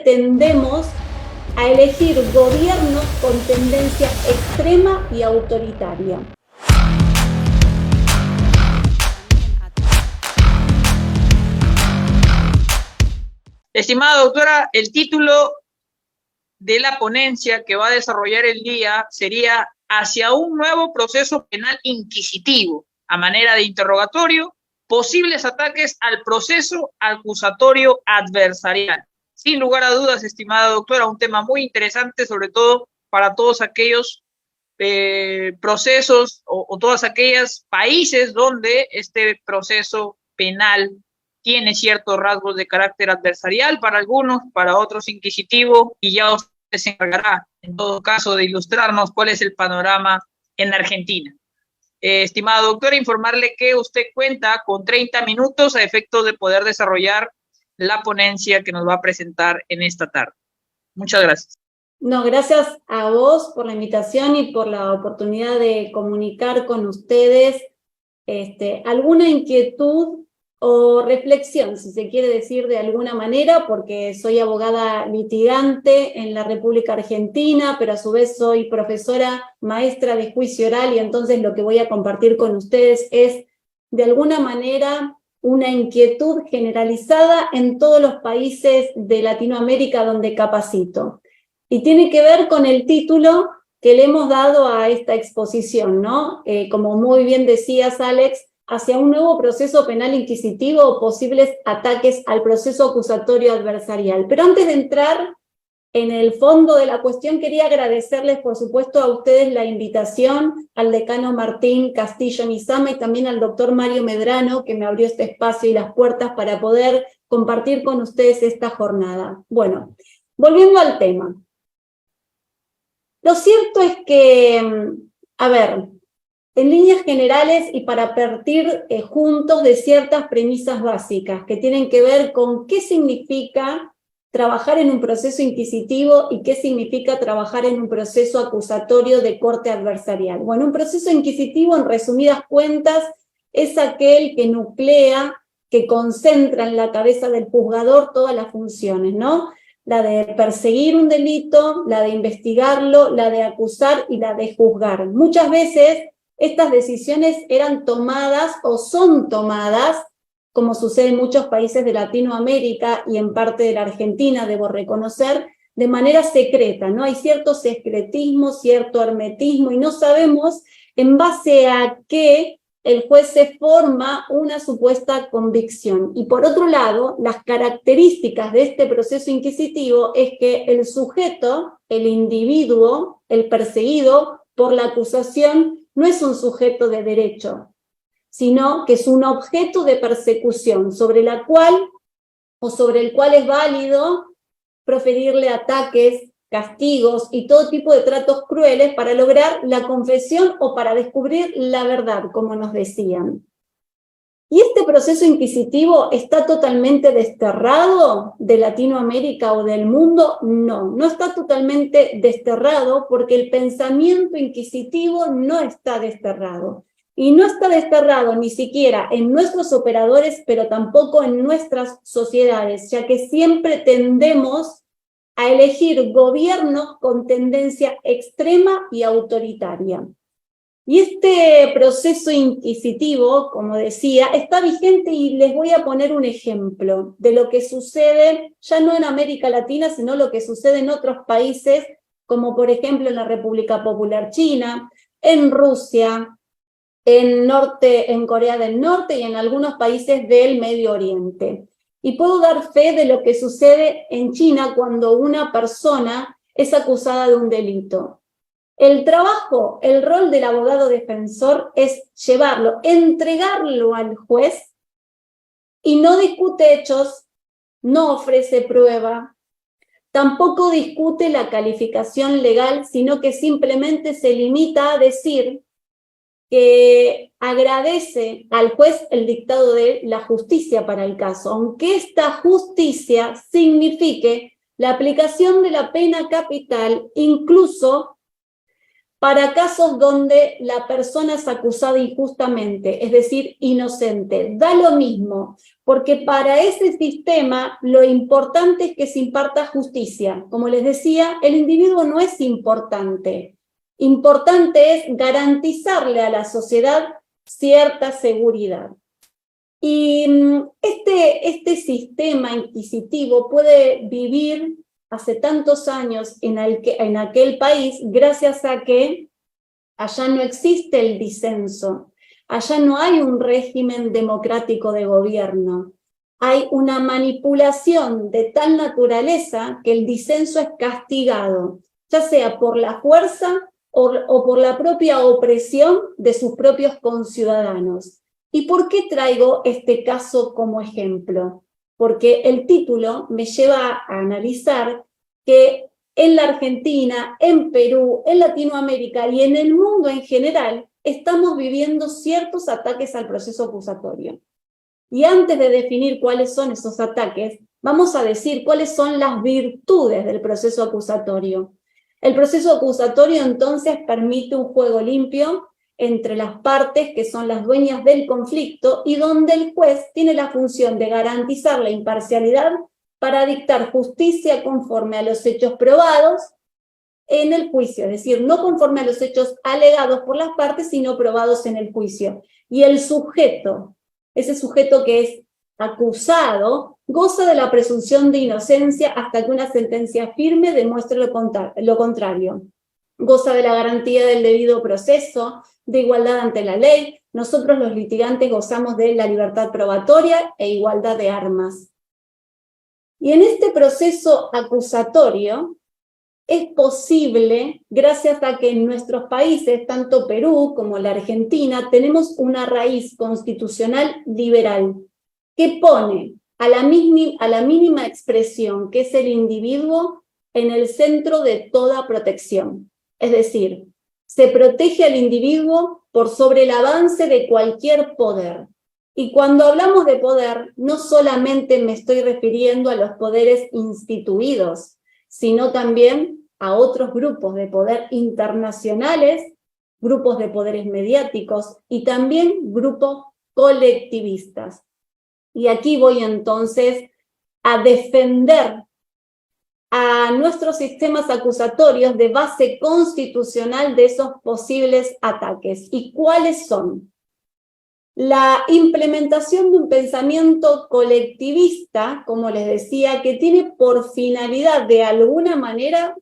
tendemos a elegir gobiernos con tendencia extrema y autoritaria. Estimada doctora, el título de la ponencia que va a desarrollar el día sería Hacia un nuevo proceso penal inquisitivo, a manera de interrogatorio, posibles ataques al proceso acusatorio adversarial. Sin lugar a dudas, estimada doctora, un tema muy interesante, sobre todo para todos aquellos procesos o todos aquellos países donde este proceso penal tiene ciertos rasgos de carácter adversarial para algunos, para otros inquisitivo, y ya usted se encargará, en todo caso, de ilustrarnos cuál es el panorama en la Argentina. Estimada doctora, informarle que usted cuenta con 30 minutos a efecto de poder desarrollar la ponencia que nos va a presentar en esta tarde. Muchas gracias. No, gracias a vos por la invitación y por la oportunidad de comunicar con ustedes alguna inquietud o reflexión, si se quiere decir de alguna manera, porque soy abogada litigante en la República Argentina, pero a su vez soy profesora maestra de juicio oral, y entonces lo que voy a compartir con ustedes es, de alguna manera, una inquietud generalizada en todos los países de Latinoamérica donde capacito. Y tiene que ver con el título que le hemos dado a esta exposición, ¿no? Como muy bien decías, Alex, hacia un nuevo proceso penal inquisitivo o posibles ataques al proceso acusatorio adversarial. Pero antes de entrar en el fondo de la cuestión, quería agradecerles, por supuesto, a ustedes la invitación, al decano Martín Castillo Nizama y también al doctor Mario Medrano, que me abrió este espacio y las puertas para poder compartir con ustedes esta jornada. Bueno, volviendo al tema. Lo cierto es que, a ver, en líneas generales y para partir juntos de ciertas premisas básicas que tienen que ver con qué significa trabajar en un proceso inquisitivo y qué significa trabajar en un proceso acusatorio de corte adversarial. Bueno, un proceso inquisitivo, en resumidas cuentas, es aquel que nuclea, que concentra en la cabeza del juzgador todas las funciones, ¿no? La de perseguir un delito, la de investigarlo, la de acusar y la de juzgar. Muchas veces estas decisiones eran tomadas o son tomadas, como sucede en muchos países de Latinoamérica y en parte de la Argentina, debo reconocer, de manera secreta, ¿no? Hay cierto secretismo, cierto hermetismo, y no sabemos en base a qué el juez se forma una supuesta convicción. Y por otro lado, las características de este proceso inquisitivo es que el sujeto, el individuo, el perseguido por la acusación, no es un sujeto de derecho, sino que es un objeto de persecución sobre la cual o sobre el cual es válido proferirle ataques, castigos y todo tipo de tratos crueles para lograr la confesión o para descubrir la verdad, como nos decían. ¿Y este proceso inquisitivo está totalmente desterrado de Latinoamérica o del mundo? No, no está totalmente desterrado porque el pensamiento inquisitivo no está desterrado. Y no está desterrado ni siquiera en nuestros operadores, pero tampoco en nuestras sociedades, ya que siempre tendemos a elegir gobiernos con tendencia extrema y autoritaria. Y este proceso inquisitivo, como decía, está vigente, y les voy a poner un ejemplo de lo que sucede, ya no en América Latina, sino lo que sucede en otros países, como por ejemplo en la República Popular China, en Rusia, en Corea del Norte y en algunos países del Medio Oriente. Y puedo dar fe de lo que sucede en China cuando una persona es acusada de un delito. El trabajo, el rol del abogado defensor es llevarlo, entregarlo al juez, y no discute hechos, no ofrece prueba, tampoco discute la calificación legal, sino que simplemente se limita a decir que agradece al juez el dictado de la justicia para el caso, aunque esta justicia signifique la aplicación de la pena capital, incluso para casos donde la persona es acusada injustamente, es decir, inocente. Da lo mismo, porque para ese sistema lo importante es que se imparta justicia. Como les decía, el individuo no es importante. Importante es garantizarle a la sociedad cierta seguridad. Y este sistema inquisitivo puede vivir hace tantos años en aquel país gracias a que allá no existe el disenso, allá no hay un régimen democrático de gobierno, hay una manipulación de tal naturaleza que el disenso es castigado, ya sea por la fuerza o por la propia opresión de sus propios conciudadanos. ¿Y por qué traigo este caso como ejemplo? Porque el título me lleva a analizar que en la Argentina, en Perú, en Latinoamérica y en el mundo en general, estamos viviendo ciertos ataques al proceso acusatorio. Y antes de definir cuáles son esos ataques, vamos a decir cuáles son las virtudes del proceso acusatorio. El proceso acusatorio entonces permite un juego limpio entre las partes que son las dueñas del conflicto y donde el juez tiene la función de garantizar la imparcialidad para dictar justicia conforme a los hechos probados en el juicio, es decir, no conforme a los hechos alegados por las partes, sino probados en el juicio. Y el sujeto, ese sujeto que es acusado, goza de la presunción de inocencia hasta que una sentencia firme demuestre lo contrario. Goza de la garantía del debido proceso, de igualdad ante la ley. Nosotros los litigantes gozamos de la libertad probatoria e igualdad de armas. Y en este proceso acusatorio es posible, gracias a que en nuestros países, tanto Perú como la Argentina, tenemos una raíz constitucional liberal que pone a la mínima expresión, que es el individuo, en el centro de toda protección. Es decir, se protege al individuo por sobre el avance de cualquier poder. Y cuando hablamos de poder, no solamente me estoy refiriendo a los poderes instituidos, sino también a otros grupos de poder internacionales, grupos de poderes mediáticos y también grupos colectivistas. Y aquí voy entonces a defender a nuestros sistemas acusatorios de base constitucional de esos posibles ataques. ¿Y cuáles son? La implementación de un pensamiento colectivista, como les decía, que tiene por finalidad de alguna manera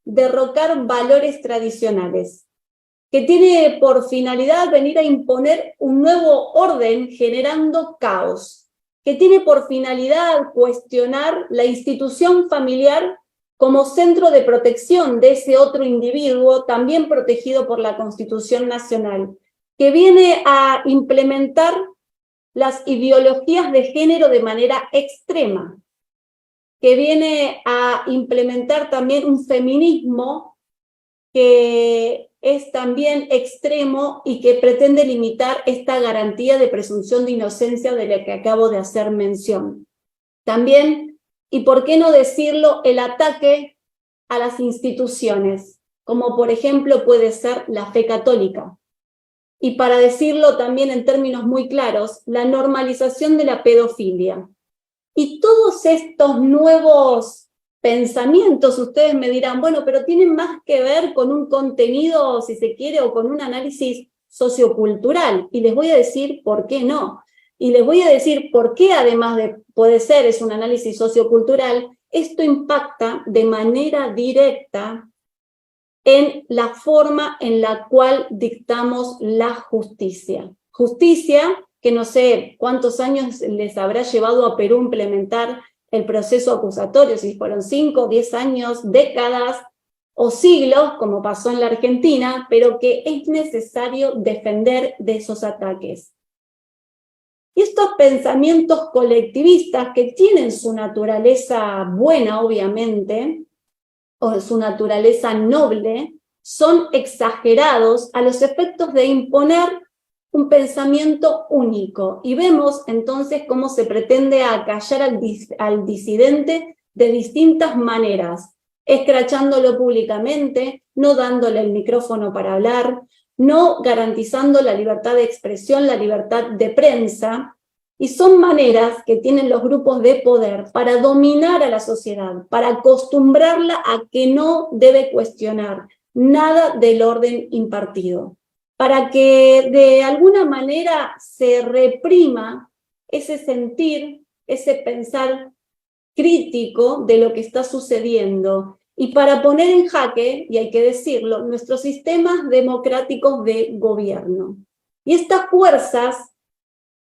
derrocar valores tradicionales, que tiene por finalidad venir a imponer un nuevo orden generando caos, que tiene por finalidad cuestionar la institución familiar como centro de protección de ese otro individuo, también protegido por la Constitución Nacional, que viene a implementar las ideologías de género de manera extrema, que viene a implementar también un feminismo que es también extremo y que pretende limitar esta garantía de presunción de inocencia de la que acabo de hacer mención. También, y por qué no decirlo, el ataque a las instituciones, como por ejemplo puede ser la fe católica. Y para decirlo también en términos muy claros, la normalización de la pedofilia. Y todos estos nuevos pensamientos, ustedes me dirán, bueno, pero tienen más que ver con un contenido, si se quiere, o con un análisis sociocultural. Y les voy a decir por qué no. Y les voy a decir por qué, además de puede ser, es un análisis sociocultural, esto impacta de manera directa en la forma en la cual dictamos la justicia. Justicia que no sé cuántos años les habrá llevado a Perú implementar el proceso acusatorio, si fueron 5, 10 años, décadas o siglos, como pasó en la Argentina, pero que es necesario defender de esos ataques. Y estos pensamientos colectivistas que tienen su naturaleza buena, obviamente, o su naturaleza noble, son exagerados a los efectos de imponer un pensamiento único. Y vemos entonces cómo se pretende acallar al disidente de distintas maneras, escrachándolo públicamente, no dándole el micrófono para hablar, no garantizando la libertad de expresión, la libertad de prensa, y son maneras que tienen los grupos de poder para dominar a la sociedad, para acostumbrarla a que no debe cuestionar nada del orden impartido, para que de alguna manera se reprima ese sentir, ese pensar crítico de lo que está sucediendo, y para poner en jaque, y hay que decirlo, nuestros sistemas democráticos de gobierno. Y estas fuerzas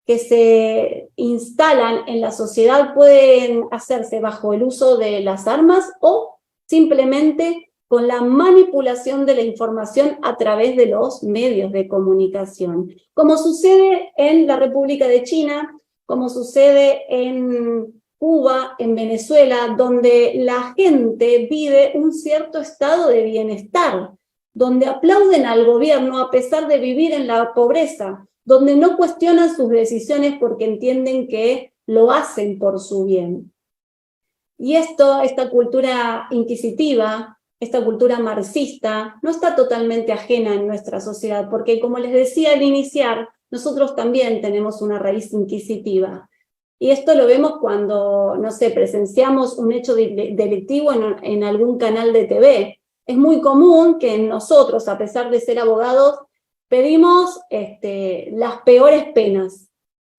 que se instalan en la sociedad pueden hacerse bajo el uso de las armas o simplemente con la manipulación de la información a través de los medios de comunicación, como sucede en la República de China, como sucede en Cuba, en Venezuela, donde la gente vive un cierto estado de bienestar, donde aplauden al gobierno a pesar de vivir en la pobreza, donde no cuestionan sus decisiones porque entienden que lo hacen por su bien. Y esta cultura inquisitiva, esta cultura marxista, no está totalmente ajena en nuestra sociedad, porque como les decía al iniciar, nosotros también tenemos una raíz inquisitiva. Y esto lo vemos cuando, no sé, presenciamos un hecho delictivo en algún canal de TV. Es muy común que nosotros, a pesar de ser abogados, pedimos las peores penas.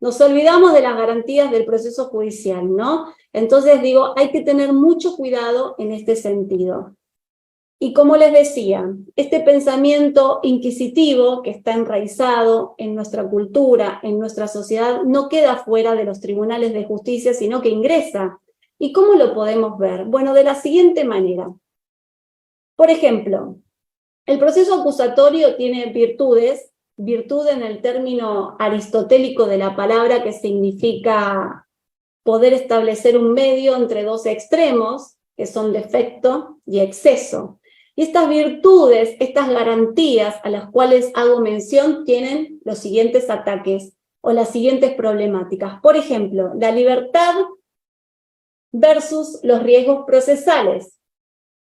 Nos olvidamos de las garantías del proceso judicial, ¿no? Entonces digo, hay que tener mucho cuidado en este sentido. Y como les decía, este pensamiento inquisitivo que está enraizado en nuestra cultura, en nuestra sociedad, no queda fuera de los tribunales de justicia, sino que ingresa. ¿Y cómo lo podemos ver? Bueno, de la siguiente manera. Por ejemplo, el proceso acusatorio tiene virtudes, virtud en el término aristotélico de la palabra, que significa poder establecer un medio entre dos extremos, que son defecto y exceso. Y estas virtudes, estas garantías a las cuales hago mención, tienen los siguientes ataques o las siguientes problemáticas. Por ejemplo, la libertad versus los riesgos procesales.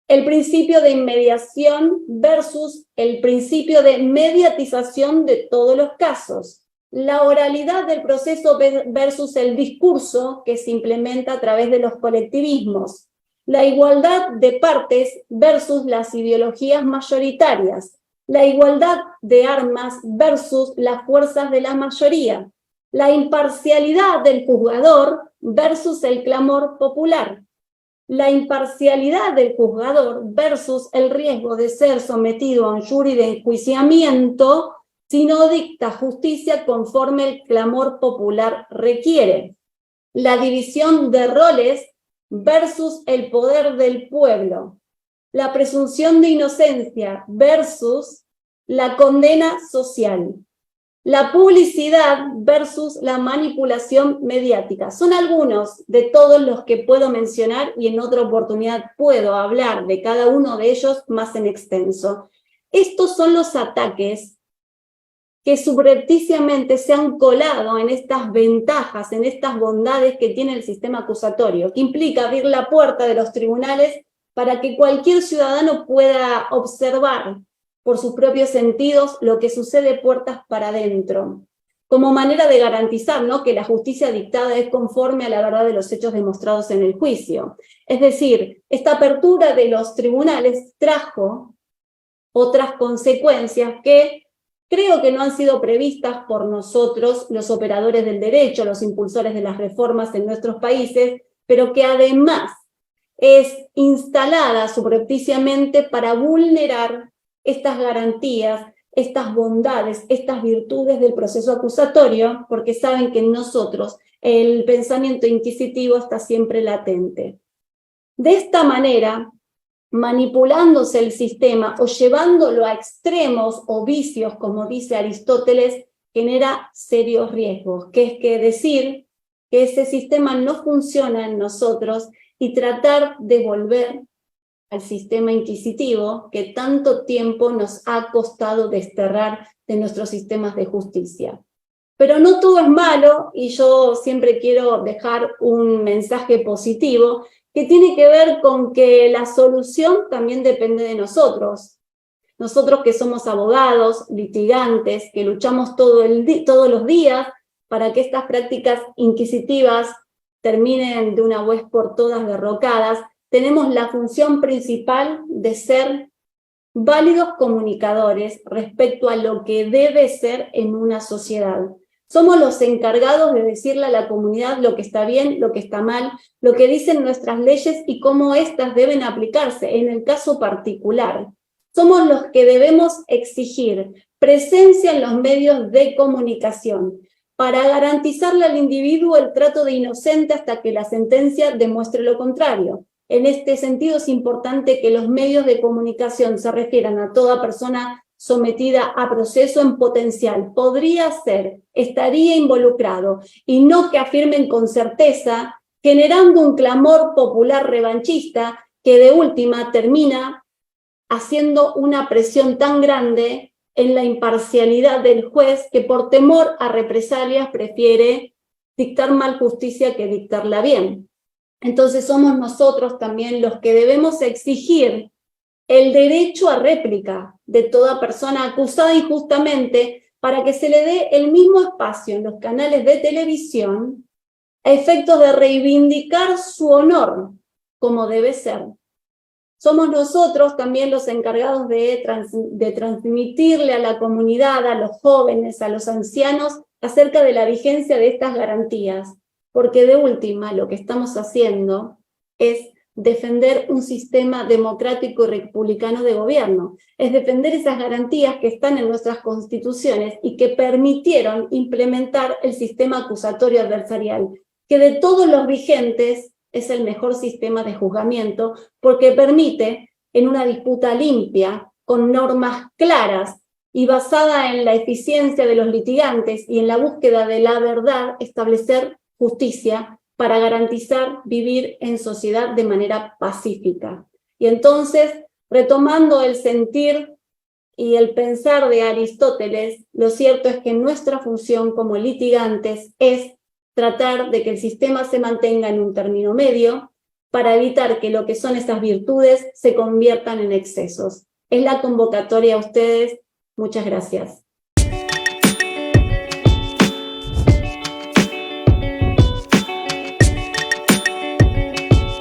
El principio de inmediación versus el principio de mediatización de todos los casos. La oralidad del proceso versus el discurso que se implementa a través de los colectivismos. La igualdad de partes versus las ideologías mayoritarias. La igualdad de armas versus las fuerzas de la mayoría. La imparcialidad del juzgador versus el clamor popular. La imparcialidad del juzgador versus el riesgo de ser sometido a un jury de enjuiciamiento si no dicta justicia conforme el clamor popular requiere. La división de roles versus el poder del pueblo. La presunción de inocencia versus la condena social. La publicidad versus la manipulación mediática. Son algunos de todos los que puedo mencionar y en otra oportunidad puedo hablar de cada uno de ellos más en extenso. Estos son los ataques que subrepticiamente se han colado en estas ventajas, en estas bondades que tiene el sistema acusatorio, que implica abrir la puerta de los tribunales para que cualquier ciudadano pueda observar por sus propios sentidos lo que sucede puertas para adentro, como manera de garantizar, ¿no?, que la justicia dictada es conforme a la verdad de los hechos demostrados en el juicio. Es decir, esta apertura de los tribunales trajo otras consecuencias que creo que no han sido previstas por nosotros, los operadores del derecho, los impulsores de las reformas en nuestros países, pero que además es instalada subrepticiamente para vulnerar estas garantías, estas bondades, estas virtudes del proceso acusatorio, porque saben que en nosotros el pensamiento inquisitivo está siempre latente. De esta manera, manipulándose el sistema o llevándolo a extremos o vicios, como dice Aristóteles, genera serios riesgos, que es que decir que ese sistema no funciona en nosotros y tratar de volver al sistema inquisitivo que tanto tiempo nos ha costado desterrar de nuestros sistemas de justicia. Pero no todo es malo, y yo siempre quiero dejar un mensaje positivo, que tiene que ver con que la solución también depende de nosotros. Nosotros que somos abogados, litigantes, que luchamos todos los días para que estas prácticas inquisitivas terminen de una vez por todas derrocadas, tenemos la función principal de ser válidos comunicadores respecto a lo que debe ser en una sociedad. Somos los encargados de decirle a la comunidad lo que está bien, lo que está mal, lo que dicen nuestras leyes y cómo éstas deben aplicarse en el caso particular. Somos los que debemos exigir presencia en los medios de comunicación para garantizarle al individuo el trato de inocente hasta que la sentencia demuestre lo contrario. En este sentido es importante que los medios de comunicación se refieran a toda persona sometida a proceso en potencial, podría ser, estaría involucrado, y no que afirmen con certeza, generando un clamor popular revanchista que de última termina haciendo una presión tan grande en la imparcialidad del juez que por temor a represalias prefiere dictar mal justicia que dictarla bien. Entonces somos nosotros también los que debemos exigir el derecho a réplica de toda persona acusada injustamente para que se le dé el mismo espacio en los canales de televisión a efectos de reivindicar su honor como debe ser. Somos nosotros también los encargados de transmitirle a la comunidad, a los jóvenes, a los ancianos, acerca de la vigencia de estas garantías, porque de última lo que estamos haciendo es defender un sistema democrático y republicano de gobierno, es defender esas garantías que están en nuestras constituciones y que permitieron implementar el sistema acusatorio adversarial, que de todos los vigentes es el mejor sistema de juzgamiento porque permite, en una disputa limpia, con normas claras y basada en la eficiencia de los litigantes y en la búsqueda de la verdad, establecer justicia para garantizar vivir en sociedad de manera pacífica. Y entonces, retomando el sentir y el pensar de Aristóteles, lo cierto es que nuestra función como litigantes es tratar de que el sistema se mantenga en un término medio para evitar que lo que son estas virtudes se conviertan en excesos. Es la convocatoria a ustedes. Muchas gracias.